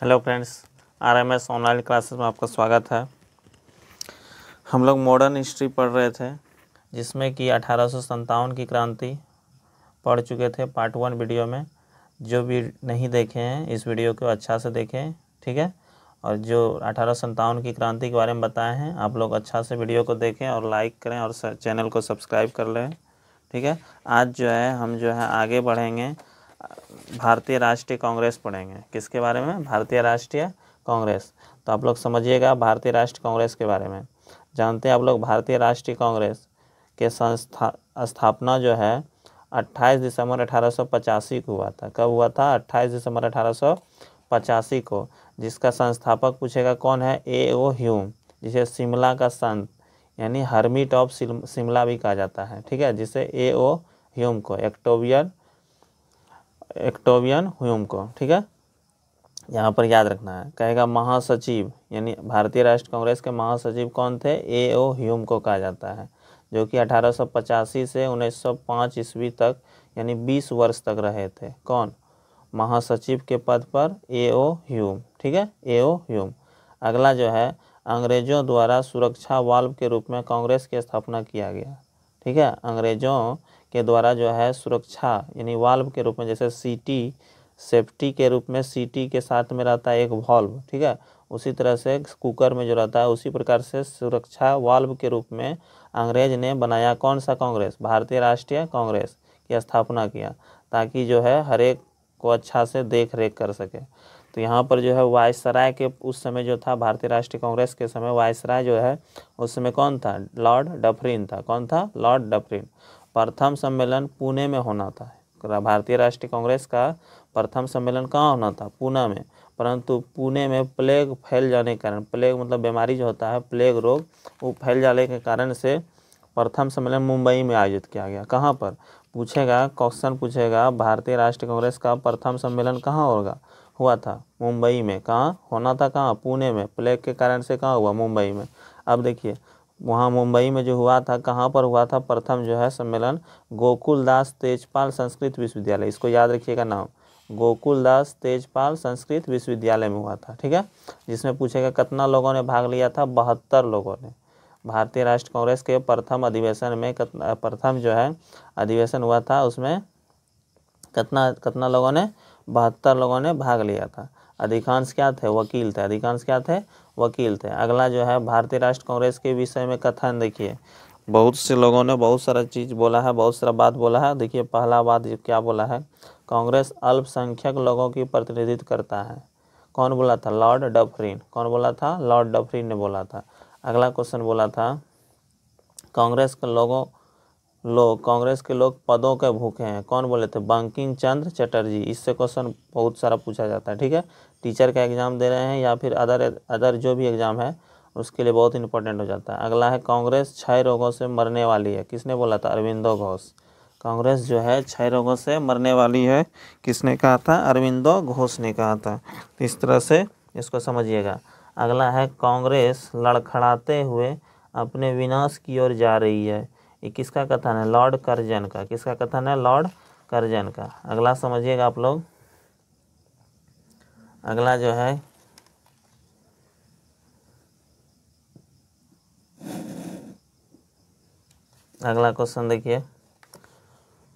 Hello friends, RMS online classes में आपका स्वागत है। हम लोग मॉडर्न हिस्ट्री पढ़ रहे थे जिसमें कि 1857 की क्रांति पढ़ चुके थे पार्ट 1 वीडियो में। जो भी नहीं देखे हैं इस वीडियो को अच्छा से देखें, ठीक है। और जो 1857 की क्रांति के बारे में बताए हैं आप लोग अच्छा से वीडियो को देखें और लाइक करें और चैनल को सब्सक्राइब कर लें, ठीक है। आज जो है हम आगे बढ़ेंगे, भारतीय राष्ट्रीय कांग्रेस पढ़ेंगे। किसके बारे में? भारतीय राष्ट्रीय कांग्रेस। तो आप लोग समझिएगा भारतीय राष्ट्रीय कांग्रेस के बारे में। जानते हैं आप लोग भारतीय राष्ट्रीय कांग्रेस के स्थापना जो है 28 दिसंबर 1885 को हुआ था। कब हुआ था? 28 दिसंबर 1885 को। जिसका संस्थापक पूछेगा कौन है? A.O. ह्यूम, जिसे शिमला का संत यानी हर्मिट ऑफ शिमला भी कहा जाता है, ठीक है। जिसे A.O. ह्यूम को, एक्टोवियन ह्यूम को, ठीक है। यहाँ पर याद रखना है। कहेगा महासचिव, यानी भारतीय राष्ट्रीय कांग्रेस के महासचिव कौन थे? A.O. ह्यूम को कहा जाता है, जो कि 1885 से 1905 ईस्वी तक यानी 20 वर्ष तक रहे थे। कौन? महासचिव के पद पर A.O. ह्यूम, ठीक है। A.O. ह्यूम। अगला जो है, अंग्रेजों द्वारा सुरक्षा वाल्व के रूप में कांग्रेस की स्थापना किया गया, ठीक है। अंग्रेजों के द्वारा जो है सुरक्षा यानी वाल्व के रूप में, जैसे सीटी सेफ्टी के रूप में सीटी के साथ में रहता है एक वाल्व, ठीक है। उसी तरह से कुकर में जो रहता है उसी प्रकार से सुरक्षा वाल्व के रूप में अंग्रेज ने बनाया कौन सा कांग्रेस? भारतीय राष्ट्रीय कांग्रेस की स्थापना किया, ताकि जो है हर एक को अच्छा से देख रेख कर सके। तो यहाँ पर जो है वायसराय के उस समय जो था, भारतीय राष्ट्रीय कांग्रेस के समय वायसराय जो है उस समय कौन था? लॉर्ड डफरिन था। कौन था? Lord Dufferin. प्रथम सम्मेलन पुणे में होना था। भारतीय राष्ट्रीय कांग्रेस का प्रथम सम्मेलन कहाँ होना था? पुणे में। परंतु पुणे में प्लेग फैल जाने के कारण, प्लेग मतलब बीमारी जो होता है प्लेग रोग, वो फैल जाने के कारण से प्रथम सम्मेलन मुंबई में आयोजित किया गया। कहाँ पर? पूछेगा, क्वेश्चन पूछेगा भारतीय राष्ट्रीय कांग्रेस का प्रथम सम्मेलन कहाँ हुआ था? मुंबई में। कहाँ होना था? कहाँ? पुणे में। प्लेग के कारण से कहाँ हुआ? मुंबई में। अब देखिए वहाँ मुंबई में जो हुआ था, कहाँ पर हुआ था प्रथम जो है सम्मेलन? गोकुलदास तेजपाल संस्कृत विश्वविद्यालय। इसको याद रखिएगा नाम, गोकुलदास तेजपाल संस्कृत विश्वविद्यालय में हुआ था, ठीक है। जिसमें पूछेगा कितना लोगों ने भाग लिया था? 72 लोगों ने। भारतीय राष्ट्रीय कांग्रेस के प्रथम अधिवेशन में प्रथम जो है अधिवेशन हुआ था, उसमें कितना लोगों ने? 72 लोगों ने भाग लिया था। अधिकांश क्या थे? वकील थे। अधिकांश क्या थे? वकील थे। अगला जो है भारतीय राष्ट्रीय कांग्रेस के विषय में कथन देखिए, बहुत से लोगों ने बहुत सारा चीज़ बोला है, बहुत सारा बात बोला है। देखिए पहला बात क्या बोला है? कांग्रेस अल्पसंख्यक लोगों की प्रतिनिधित्व करता है। कौन बोला था? Lord Dufferin. कौन बोला था? लॉर्ड डफरिन ने बोला था। अगला क्वेश्चन बोला था कांग्रेस के लोग पदों के भूखे हैं। कौन बोले थे? बंकिम चंद्र चटर्जी। इससे क्वेश्चन बहुत सारा पूछा जाता है, ठीक है। टीचर का एग्जाम दे रहे हैं या फिर अदर जो भी एग्जाम है उसके लिए बहुत इंपॉर्टेंट हो जाता है। अगला है कांग्रेस 6 रोगों से मरने वाली है। किसने बोला था? अरविंदो घोष। कांग्रेस जो है 6 रोगों से मरने वाली है। किसने कहा था? अरविंदो घोष ने कहा था। तो इस तरह से इसको समझिएगा। अगला है कांग्रेस लड़खड़ाते हुए अपने विनाश की ओर जा रही है। ये किसका कथन है? लॉर्ड कर्जन का। किसका कथन है? लॉर्ड कर्जन का। अगला समझिएगा आप लोग। अगला जो है अगला क्वेश्चन देखिए,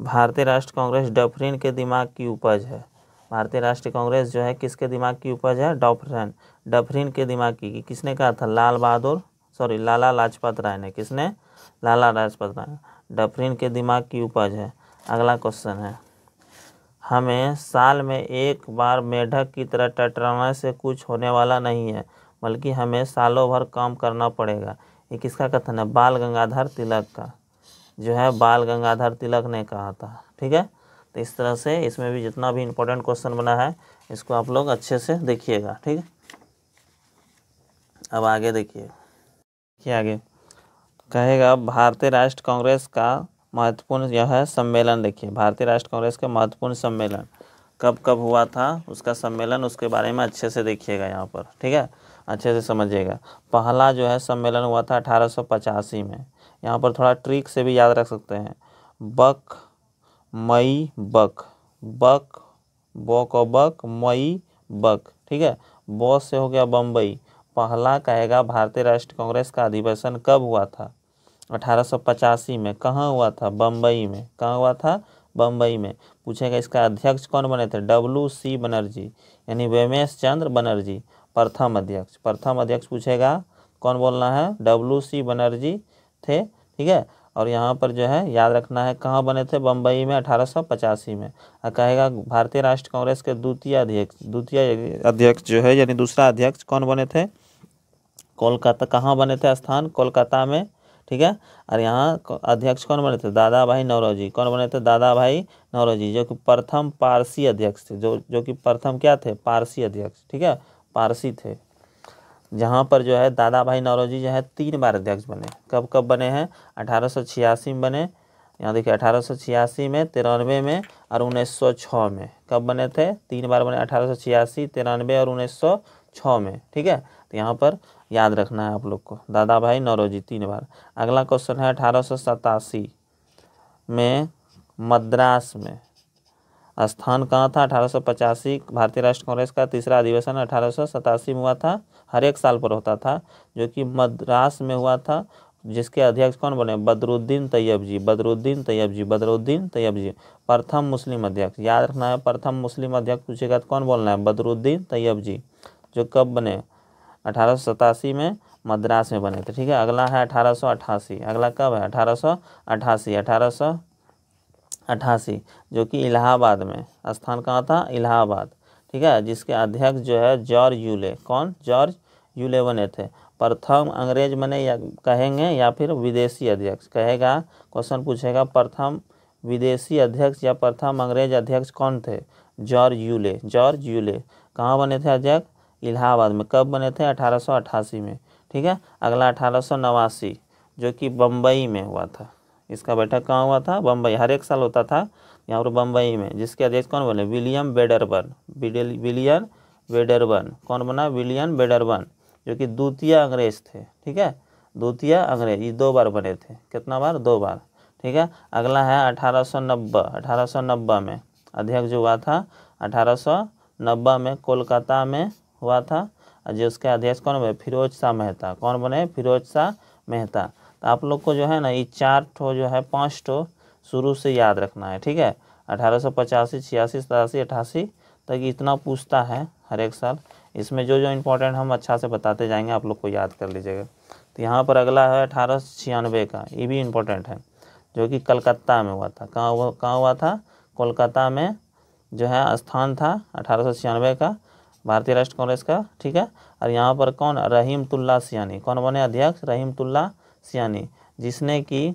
भारतीय राष्ट्रीय कांग्रेस डफरिन के दिमाग की उपज है। भारतीय राष्ट्रीय कांग्रेस जो है किसके दिमाग की उपज है? डफरिन के दिमाग की। किसने कहा था? लाला लाजपत राय ने। किसने? लाला लाजपत राय। डफरिन के दिमाग की उपज है। अगला क्वेश्चन है, हमें साल में एक बार मेढक की तरह टटराने से कुछ होने वाला नहीं है, बल्कि हमें सालों भर काम करना पड़ेगा। ये किसका कथन है? बाल गंगाधर तिलक का, जो है बाल गंगाधर तिलक ने कहा था, ठीक है। तो इस तरह से इसमें भी जितना भी इम्पोर्टेंट क्वेश्चन बना है इसको आप लोग अच्छे से देखिएगा, ठीक है। अब आगे देखिए आगे कहेगा भारतीय राष्ट्रीय कांग्रेस का महत्वपूर्ण यह है सम्मेलन। देखिए भारतीय राष्ट्रीय कांग्रेस का महत्वपूर्ण सम्मेलन कब कब हुआ था, उसका सम्मेलन, उसके बारे में अच्छे से देखिएगा यहाँ पर, ठीक है। अच्छे से समझिएगा। पहला जो है सम्मेलन हुआ था 1885 में। यहाँ पर थोड़ा ट्रिक से भी याद रख सकते हैं। बक मई बक, बक बक बक मई बक, ठीक है। ब से हो गया बम्बई। पहला कहेगा भारतीय राष्ट्रीय कांग्रेस का अधिवेशन कब हुआ था? 1885 में। कहाँ हुआ था? बम्बई में। कहाँ हुआ था? बम्बई में। पूछेगा इसका अध्यक्ष कौन बने थे? WC बनर्जी, यानी वेमेश चंद्र बनर्जी प्रथम अध्यक्ष। प्रथम अध्यक्ष पूछेगा कौन बोलना है? WC बनर्जी थे, ठीक है। और यहाँ पर जो है याद रखना है कहाँ बने थे? बम्बई में 1885 में। और कहेगा भारतीय राष्ट्रीय कांग्रेस के द्वितीय अध्यक्ष जो है यानी दूसरा अध्यक्ष कौन बने थे? कोलकाता। कहाँ बने थे? स्थान कोलकाता में, ठीक है। और यहाँ अध्यक्ष कौन बने थे? दादा भाई नौरोजी। कौन बने थे? दादा भाई नौरोजी, जो कि प्रथम पारसी अध्यक्ष थे, जो कि प्रथम क्या थे? पारसी अध्यक्ष, ठीक है, पारसी थे। जहाँ पर जो है दादा भाई नौरोजी जो है 3 बार अध्यक्ष बने। कब कब बने हैं? 1886 में बने, यहाँ देखिए 1886 में, 93 में और 1906 में। कब बने थे? 3 बार बने, 1886, 93 और 1906 में, ठीक है। तो यहाँ पर याद रखना है आप लोग को, दादा भाई नौरोजी 3 बार। अगला क्वेश्चन है 1887 में मद्रास में स्थान कहाँ था? 1885 भारतीय राष्ट्रीय कांग्रेस का तीसरा अधिवेशन 1887 में हुआ था। हर एक साल पर होता था, जो कि मद्रास में हुआ था, जिसके अध्यक्ष कौन बने? बदरुद्दीन तैयब जी। बदरुद्दीन तैयब जी, बदरुद्दीन तैयब जी प्रथम मुस्लिम अध्यक्ष। याद रखना है, प्रथम मुस्लिम अध्यक्ष पूछेगा तो कौन बोलना है? बदरुद्दीन तैयब जी, जो कब बने? 1887 में मद्रास में बने थे, ठीक है। अगला है 1888। अगला कब है? 1888। 1888 जो कि इलाहाबाद में। स्थान कहाँ था? इलाहाबाद, ठीक है। जिसके अध्यक्ष जो है जॉर्ज यूले। कौन? जॉर्ज यूले बने थे। प्रथम अंग्रेज बने या कहेंगे या फिर विदेशी अध्यक्ष कहेगा। क्वेश्चन पूछेगा प्रथम विदेशी अध्यक्ष या प्रथम अंग्रेज अध्यक्ष कौन थे? George Yule. जॉर्ज यूले कहाँ बने थे अध्यक्ष? इलाहाबाद में। कब बने थे? 1888 में, ठीक है। अगला 1889 जो कि बम्बई में हुआ था। इसका बैठक कहाँ हुआ था? बम्बई। हर एक साल होता था यहाँ पर बम्बई में। जिसके अध्यक्ष कौन बने? William Wedderburn. विलियम वेडरबर्न कौन बना? विलियम वेडरबर्न, जो कि द्वितीय अंग्रेज थे, ठीक है। द्वितीय अंग्रेज, ये 2 बार बने थे। कितना बार? 2 बार, ठीक है। अगला है 1890। 1890 में अध्यक्ष जो हुआ था 1890 में कोलकाता में हुआ था। जो उसके अध्यक्ष कौन बने? फिरोज शाह मेहता। कौन बने? फिरोज शाह मेहता। तो आप लोग को जो है ना ये 4 ठो जो है 5 ठो शुरू से याद रखना है, ठीक है। 1885, 86, 87, 88 तक इतना पूछता है हर एक साल। इसमें जो जो इम्पोर्टेंट हम अच्छा से बताते जाएंगे, आप लोग को याद कर लीजिएगा। तो यहाँ पर अगला है 1896 का, ये भी इम्पोर्टेंट है, जो कि कलकत्ता में हुआ था। कहाँ हुआ था? कोलकाता में जो है स्थान था 1896 का भारतीय राष्ट्रीय कांग्रेस का, ठीक है। और यहाँ पर कौन? रहीमतुल्लाह सियानी। कौन बने अध्यक्ष? रहीमतुल्लाह सियानी, जिसने कि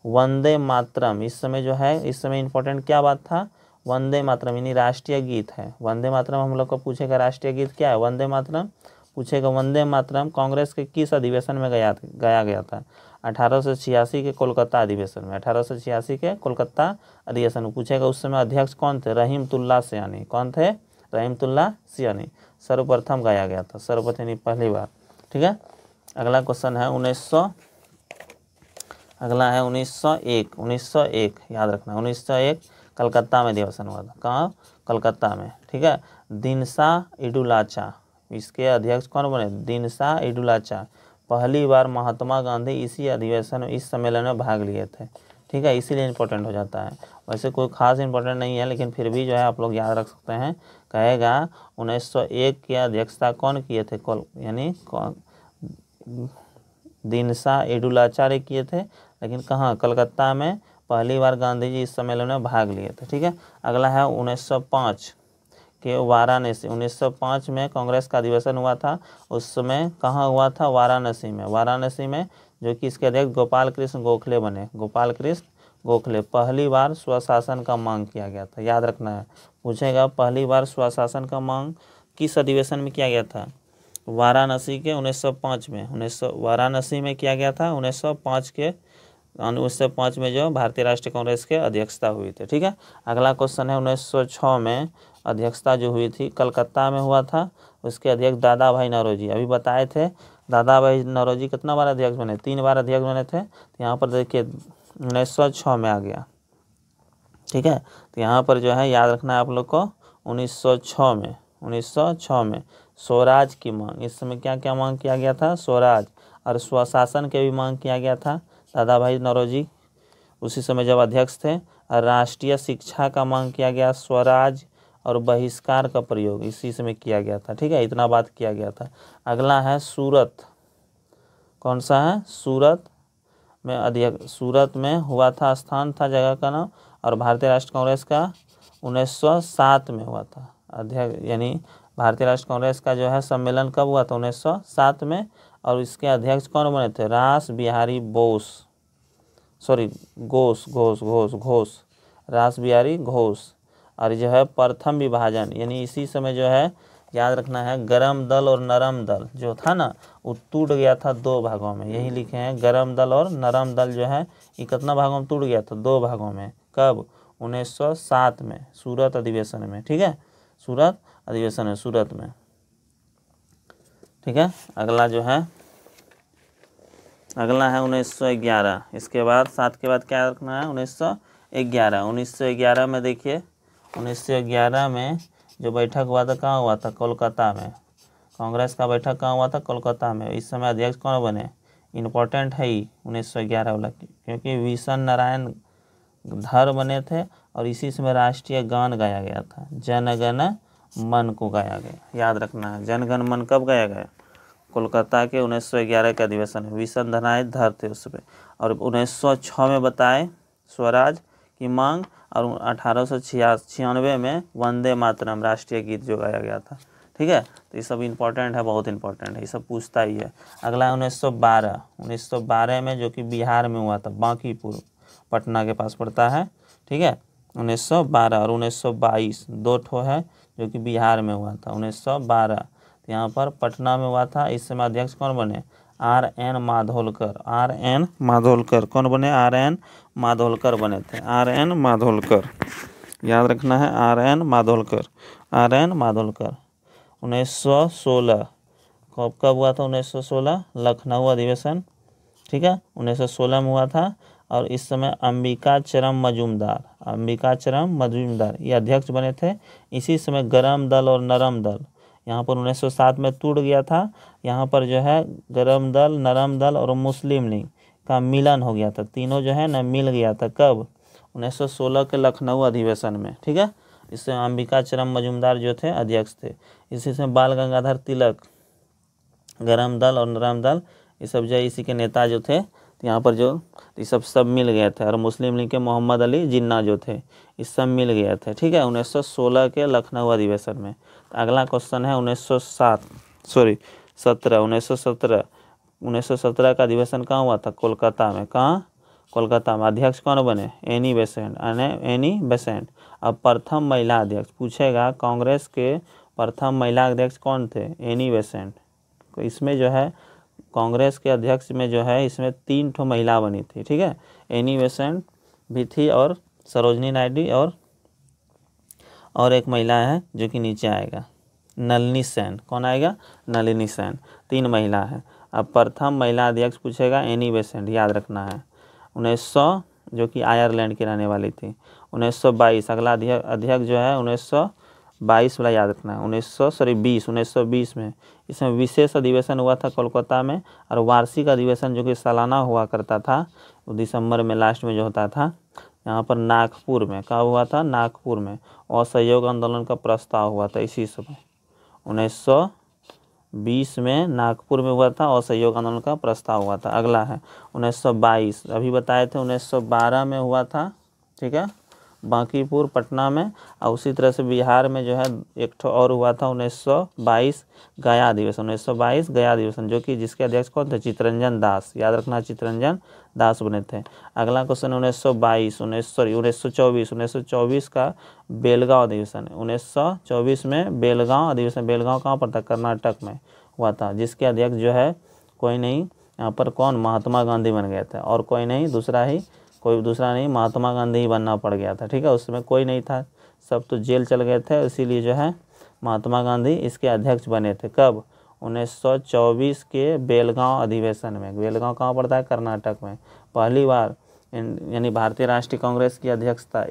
वंदे मातरम, इस समय जो है, इस समय इम्पोर्टेंट क्या बात था? वंदे मातरम यानी राष्ट्रीय गीत है। वंदे मातरम हम लोग को पूछेगा राष्ट्रीय गीत क्या है? वंदे मातरम पूछेगा। वंदे मातरम कांग्रेस के किस अधिवेशन में गाया गया था? 1886 के कोलकाता अधिवेशन में। 1886 के कोलकाता अधिवेशन में पूछेगा। उस समय अध्यक्ष कौन थे? रहीमतुल्लाह सियानी। कौन थे? रहीमतुल्लाह सियानी। सर्वप्रथम गाया गया था, सर्वप्रथम यानी पहली बार, ठीक है। अगला क्वेश्चन है 1901। 1901 याद रखना, 1901 कलकत्ता में अधिवेशन हुआ था। कहाँ? कलकत्ता में, ठीक है। दिनशा इडुलाचा, इसके अध्यक्ष कौन बने? दिनशा इडुलाचा। पहली बार महात्मा गांधी इसी अधिवेशन, इस सम्मेलन में भाग लिए थे, ठीक है। इसीलिए इम्पोर्टेंट हो जाता है। वैसे कोई खास इंपॉर्टेंट नहीं है, लेकिन फिर भी जो है आप लोग याद रख सकते हैं। कहेगा 1901 की अध्यक्षता कौन किए थे? यानी दिनशा इडुलाचार्य किए थे, लेकिन कहाँ? कलकत्ता में पहली बार गांधी जी इस सम्मेलन में भाग लिए थे, ठीक है। अगला है 1905 के वाराणसी। 1905 में कांग्रेस का अधिवेशन हुआ था। उस समय कहाँ हुआ था? वाराणसी में। वाराणसी में, जो कि इसके अध्यक्ष गोपाल कृष्ण गोखले बने। गोपाल कृष्ण गोखले। पहली बार स्वशासन का मांग किया गया था, याद रखना है। पूछेगा पहली बार स्वशासन का मांग किस अधिवेशन में किया गया था? वाराणसी के 1905 में। वाराणसी में किया गया था 1905 के। 1905 में जो भारतीय राष्ट्रीय कांग्रेस के अध्यक्षता हुई थी, ठीक है। अगला क्वेश्चन है 1906 में अध्यक्षता जो हुई थी कलकत्ता में हुआ था। उसके अध्यक्ष दादा भाई नौरोजी। अभी बताए थे दादा भाई नौरोजी कितना बार अध्यक्ष बने? 3 बार अध्यक्ष बने थे। तो यहाँ पर देखिए 1906 में आ गया, ठीक है। तो यहाँ पर जो है याद रखना है आप लोग को 1906 में, 1906 में स्वराज की मांग, इस समय क्या क्या मांग किया गया था? स्वराज और स्वशासन के भी मांग किया गया था। दादा भाई नौरोजी उसी समय जब अध्यक्ष थे। और राष्ट्रीय शिक्षा का मांग किया गया, स्वराज और बहिष्कार का प्रयोग इसी समय किया गया था। ठीक है, इतना बात किया गया था। अगला है सूरत, कौन सा है? सूरत में अध्यक्ष, सूरत में हुआ था, स्थान था जगह का नाम, और भारतीय राष्ट्रीय कांग्रेस का 1907 में हुआ था अध्यक्ष, यानी भारतीय राष्ट्रीय कांग्रेस का जो है सम्मेलन कब हुआ था? 1907 में। और इसके अध्यक्ष कौन बने थे? रास बिहारी बोस, सॉरी घोष घोष घोष घोष रास बिहारी घोष। और जो है प्रथम विभाजन, यानी इसी समय जो है याद रखना है, गरम दल और नरम दल जो था ना, वो टूट गया था 2 भागों में। यही लिखे हैं, गरम दल और नरम दल जो है ये कितना भागों में टूट गया था? 2 भागों में। कब? 1907 में, सूरत अधिवेशन में। ठीक है, सूरत अधिवेशन में, सूरत में। ठीक है, अगला जो है, अगला है 1911। इसके बाद 7 के बाद क्या रखना है? 1911। 1911 में देखिए, 1911 में जो बैठक हुआ था कहाँ हुआ था? कोलकाता में। कांग्रेस का बैठक कहाँ हुआ था? कोलकाता में। इस समय अध्यक्ष कौन बने? इम्पोर्टेंट है ही 1911 वाला, क्योंकि विशन नारायण धर बने थे। और इसी समय राष्ट्रीय गान गाया गया था, जनगण मन को गाया गया। याद रखना है, जनगण मन कब गाया गया? कोलकाता के 1911 के अधिवेशन में। विशन नारायण धर थे उस पर। और 1906 में बताए स्वराज की मांग, और 1896 में वंदे मातरम राष्ट्रीय गीत जो गाया गया था। ठीक है, तो ये सब इंपॉर्टेंट है, बहुत इंपॉर्टेंट है, ये सब पूछता ही है। अगला है 1912। 1912 में जो कि बिहार में हुआ था, बांकीपुर पटना के पास पड़ता है। ठीक है, 1912 और 1922 2 ठो है जो कि बिहार में हुआ था। 1912 तो यहाँ पर पटना में हुआ था। इस समय अध्यक्ष कौन बने? RN माधोलकर। RN माधोलकर कौन बने? RN माधोलकर बने थे, RN माधोलकर। याद रखना है, RN माधोलकर, RN माधोलकर। 1916 कब हुआ था? 1916 लखनऊ अधिवेशन। ठीक है, 1916 में हुआ था। और इस समय अंबिकाचरम मजूमदार, अंबिकाचरम मजूमदार ये अध्यक्ष बने थे। इसी समय गरम दल और नरम दल यहाँ पर 1907 में टूट गया था। यहाँ पर जो है गरम दल, नरम दल और मुस्लिम लीग का मिलन हो गया था, तीनों जो है ना मिल गया था। कब? 1916 के लखनऊ अधिवेशन में। ठीक है, इससे अंबिकाचरम मजूमदार जो थे अध्यक्ष थे। इसी से बाल गंगाधर तिलक, गरम दल और नरम दल ये सब जो इसी के नेता जो थे। तो यहाँ पर जो ये सब मिल गए थे। और मुस्लिम लीग के मोहम्मद अली जिन्ना जो थे, इस सब मिल गए थे। ठीक है, 1916 के लखनऊ अधिवेशन में। तो अगला क्वेश्चन है 1917 1917 का अधिवेशन कहाँ हुआ था? कोलकाता में। कहाँ? कोलकाता में। अध्यक्ष कौन बने? Annie Besant, Annie Besant. अब प्रथम महिला अध्यक्ष पूछेगा, कांग्रेस के प्रथम महिला अध्यक्ष कौन थे? Annie Besant. इसमें जो है कांग्रेस के अध्यक्ष में जो है इसमें 3 ठो महिला बनी थी। ठीक है, एनी बेसेंट भी थी, और सरोजनी नायडू, और एक महिला है जो कि नीचे आएगा, नलिनी सेन। कौन आएगा? नलिनी सेन। 3 महिला है। अब प्रथम महिला अध्यक्ष पूछेगा, एनी बेसेंट, याद रखना है। 1900 जो कि आयरलैंड की रहने वाली थी। 1922 अगला अध्यक्ष जो है 1922 वाला याद रखना है। 1920 में इसमें विशेष अधिवेशन हुआ था कोलकाता में। और वार्षिक अधिवेशन जो कि सालाना हुआ करता था, वो दिसंबर में लास्ट में जो होता था, यहाँ पर नागपुर में। कब हुआ था? नागपुर में। असहयोग आंदोलन का प्रस्ताव हुआ था इसी समय, 1920 में नागपुर में हुआ था, असहयोग आंदोलन का प्रस्ताव हुआ था। अगला है 1922, अभी बताए थे 1912 में हुआ था। ठीक है, बांकीपुर पटना में। और उसी तरह से बिहार में जो है एक ठो और हुआ था 1922 गया अधिवेशन। 1922 गया अधिवेशन जो कि जिसके अध्यक्ष कौन थे? चित्तरंजन दास। याद रखना, चित्तरंजन दास बने थे। अगला क्वेश्चन 1924 का बेलगांव अधिवेशन। 1924 में बेलगांव अधिवेशन। बेलगांव कहाँ पर था? कर्नाटक में हुआ था, जिसके अध्यक्ष जो है कोई नहीं, यहाँ पर कौन? महात्मा गांधी बन गए थे। और कोई नहीं, कोई दूसरा नहीं, महात्मा गांधी ही बनना पड़ गया था। ठीक है, उस समय कोई नहीं था, सब तो जेल चल गए थे, इसीलिए जो है महात्मा गांधी इसके अध्यक्ष बने थे। कब? 1924 के बेलगांव अधिवेशन में। बेलगांव कहाँ पड़ता है? कर्नाटक में। पहली बार यानी भारतीय राष्ट्रीय कांग्रेस की अध्यक्षता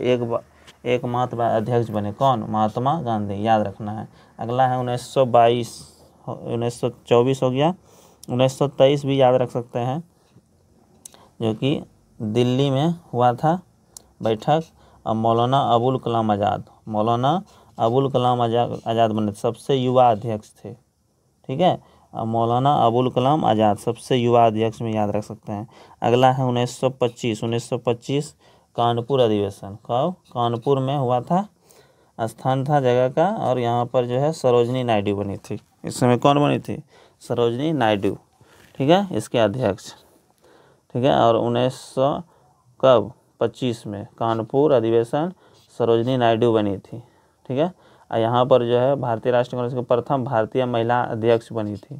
एकमात्र अध्यक्ष बने, कौन? महात्मा गांधी, याद रखना है। अगला है 1922, 1924 हो गया। 1923 भी याद रख सकते हैं, जो कि दिल्ली में हुआ था बैठक, और मौलाना अबुल कलाम आज़ाद, मौलाना अबुल कलाम आज़ाद बने, सबसे युवा अध्यक्ष थे, ठीक है। और मौलाना अबुल कलाम आज़ाद सबसे युवा अध्यक्ष में याद रख सकते हैं। अगला है 1925, 1925 कानपुर अधिवेशन, कब? कानपुर में हुआ था, स्थान था जगह का, और यहाँ पर जो है सरोजनी नायडू बनी थी। इस समय कौन बनी थी? सरोजनी नायडू, ठीक है, इसके अध्यक्ष, ठीक है। और 1925 में कानपुर अधिवेशन सरोजनी नायडू बनी थी, ठीक है। और यहाँ पर जो है भारतीय राष्ट्रीय कांग्रेस के प्रथम भारतीय महिला अध्यक्ष बनी थी।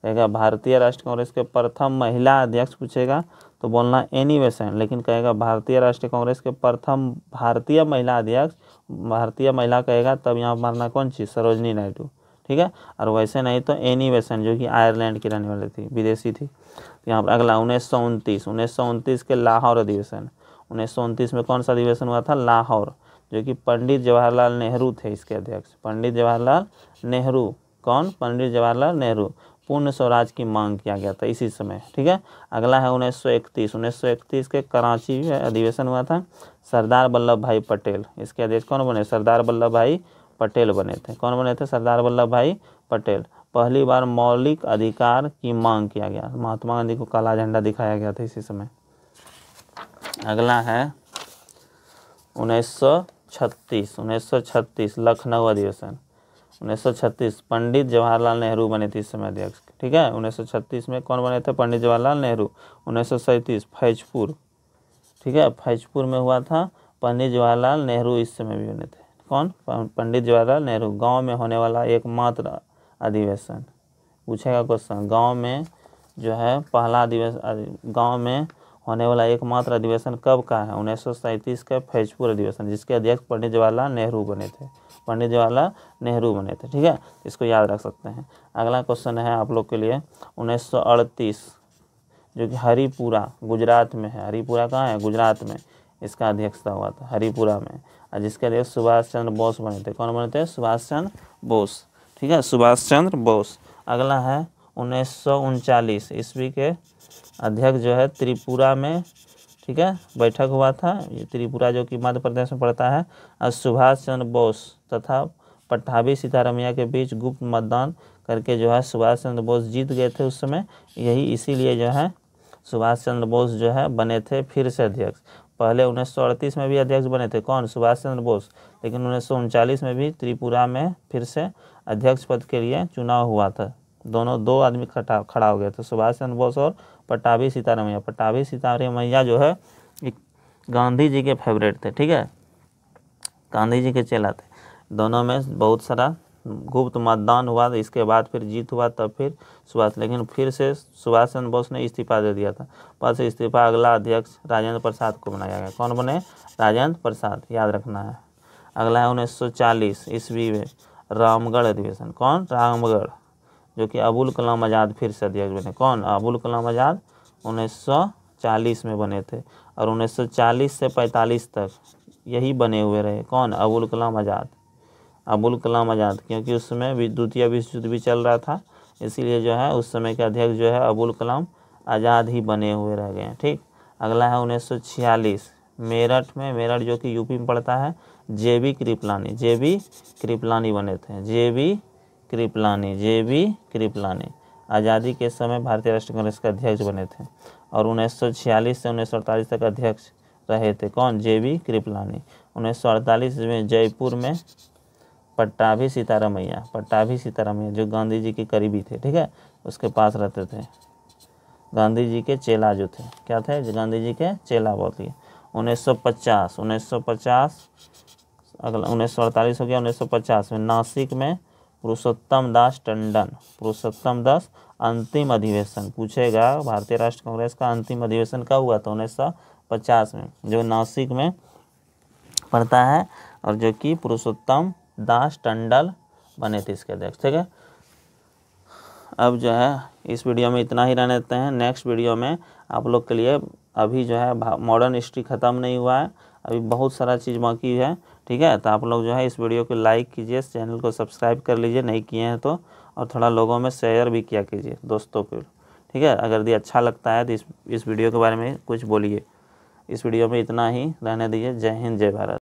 कहेगा भारतीय राष्ट्रीय कांग्रेस के प्रथम महिला अध्यक्ष पूछेगा तो बोलना एनी बेसेंट, लेकिन कहेगा भारतीय राष्ट्रीय कांग्रेस के प्रथम भारतीय महिला अध्यक्ष, भारतीय महिला कहेगा तब यहाँ मारना कौन चीज़? सरोजनी नायडू, ठीक है। और वैसे नहीं तो एनी बेसेंट, जो कि आयरलैंड की रहने वाली थी, विदेशी थी। तो यहाँ पर अगला 1929, 1929 के लाहौर अधिवेशन, 1929 में कौन सा अधिवेशन हुआ था? लाहौर, जो कि पंडित जवाहरलाल नेहरू थे इसके अध्यक्ष, पंडित जवाहरलाल नेहरू, कौन? पंडित जवाहरलाल नेहरू। पूर्ण स्वराज की मांग किया गया था इसी समय, ठीक है। अगला है 1931, 1931 के कराची में अधिवेशन हुआ था, सरदार वल्लभ भाई पटेल, इसके अध्यक्ष कौन बने? सरदार वल्लभ भाई पटेल बने थे। कौन बने थे? सरदार वल्लभ भाई पटेल। पहली बार मौलिक अधिकार की मांग किया गया, महात्मा गांधी को काला झंडा दिखाया गया था इसी समय। अगला है 1936, 1936 लखनऊ अधिवेशन, 1936 पंडित जवाहरलाल नेहरू बने थे इस समय अध्यक्ष, ठीक है। 1936 में कौन बने थे? पंडित जवाहरलाल नेहरू। 1937 फैजपुर, ठीक है, फैजपुर में हुआ था, पंडित जवाहरलाल नेहरू इस समय भी बने थे, कौन? पंडित जवाहरलाल नेहरू। गांव में होने वाला एकमात्र अधिवेशन, पूछेगा क्वेश्चन, गांव में जो है पहला अधिवेशन, गांव में होने वाला एकमात्र अधिवेशन कब का है? 1937 का फैजपुर अधिवेशन, जिसके अध्यक्ष पंडित जवाहरलाल नेहरू बने थे, पंडित जवाहरलाल नेहरू बने थे, ठीक है। इसको याद रख सकते हैं। अगला क्वेश्चन है आप लोग के लिए 1938, जो कि हरिपुरा गुजरात में है। हरिपुरा कहाँ है? गुजरात में। इसका अध्यक्षता हुआ था हरिपुरा में, और जिसके अध्यक्ष सुभाष चंद्र बोस बने थे। कौन बने थे? सुभाष चंद्र बोस, ठीक है, सुभाष चंद्र बोस। अगला है 1939 ईस्वी के अध्यक्ष जो है त्रिपुरा में, ठीक है, बैठक हुआ था। ये त्रिपुरा जो कि मध्य प्रदेश में पड़ता है। और सुभाष चंद्र बोस तथा पट्टाभी सीतारमैया के बीच गुप्त मतदान करके जो है सुभाष चंद्र बोस जीत गए थे उस समय। यही इसीलिए जो है सुभाष चंद्र बोस जो है बने थे फिर से अध्यक्ष। पहले 1938 में भी अध्यक्ष बने थे, कौन? सुभाष चंद्र बोस, लेकिन 1939 में भी त्रिपुरा में फिर से अध्यक्ष पद के लिए चुनाव हुआ था। दोनों दो आदमी खड़ा हो गए थे, सुभाष चंद्र बोस और पट्टाभी सीतारमैया। पट्टाभी सीतारमैया जो है गांधी जी के फेवरेट थे, ठीक है, गांधी जी के चेला थे। दोनों में बहुत सारा गुप्त मतदान हुआ, इसके बाद फिर जीत हुआ, तब फिर सुभाष, लेकिन फिर से सुभाष चंद्र बोस ने इस्तीफा दे दिया था। पद से इस्तीफा, अगला अध्यक्ष राजेंद्र प्रसाद को बनाया गया। कौन बने? राजेंद्र प्रसाद, याद रखना है। अगला है 1940 ईस्वी में रामगढ़ अधिवेशन। कौन? रामगढ़, जो कि अबुल कलाम आज़ाद फिर से अध्यक्ष बने। कौन? अबुल कलाम आज़ाद 1940 में बने थे, और 1940 से 45 तक यही बने हुए रहे। कौन? अबुल कलाम आज़ाद, अबुल कलाम आज़ाद, क्योंकि उस समय द्वितीय विश्व युद्ध भी चल रहा था, इसीलिए जो है उस समय के अध्यक्ष जो है अबुल कलाम आज़ाद ही बने हुए रह गए, ठीक। अगला है 1946 मेरठ में, मेरठ जो कि यूपी में पड़ता है, जेबी कृपलानी, जेबी कृपलानी बने थे, जेबी कृपलानी आज़ादी के समय भारतीय राष्ट्रीय कांग्रेस के अध्यक्ष बने थे, और 1946 से 1948 तक अध्यक्ष रहे थे। कौन? जेबी कृपलानी। 1948 में जयपुर में पट्टाभी सीतारमैया, जो गांधी जी के करीबी थे, ठीक है, उसके पास रहते थे, गांधी जी के चेला जो थे, क्या थे? गांधी जी के चेला बोलिए। 1950 अगला 1948 हो गया। 1950 में नासिक में पुरुषोत्तम दास अंतिम अधिवेशन, पूछेगा भारतीय राष्ट्रीय कांग्रेस का अंतिम अधिवेशन कब हुआ था? 1950 में, जो नासिक में पड़ता है, और जो कि पुरुषोत्तम दास टंडन बने थे इसके अध्यक्ष, ठीक है। अब जो है इस वीडियो में इतना ही रहने देते हैं। नेक्स्ट वीडियो में आप लोग के लिए अभी जो है मॉडर्न हिस्ट्री ख़त्म नहीं हुआ है, अभी बहुत सारा चीज़ बाकी है, ठीक है। तो आप लोग जो है इस वीडियो को लाइक कीजिए, चैनल को सब्सक्राइब कर लीजिए नहीं किए हैं तो, और थोड़ा लोगों में शेयर भी किया कीजिए दोस्तों को, ठीक है। अगर ये अच्छा लगता है तो इस वीडियो के बारे में कुछ बोलिए। इस वीडियो में इतना ही रहने दीजिए। जय हिंद, जय भारत।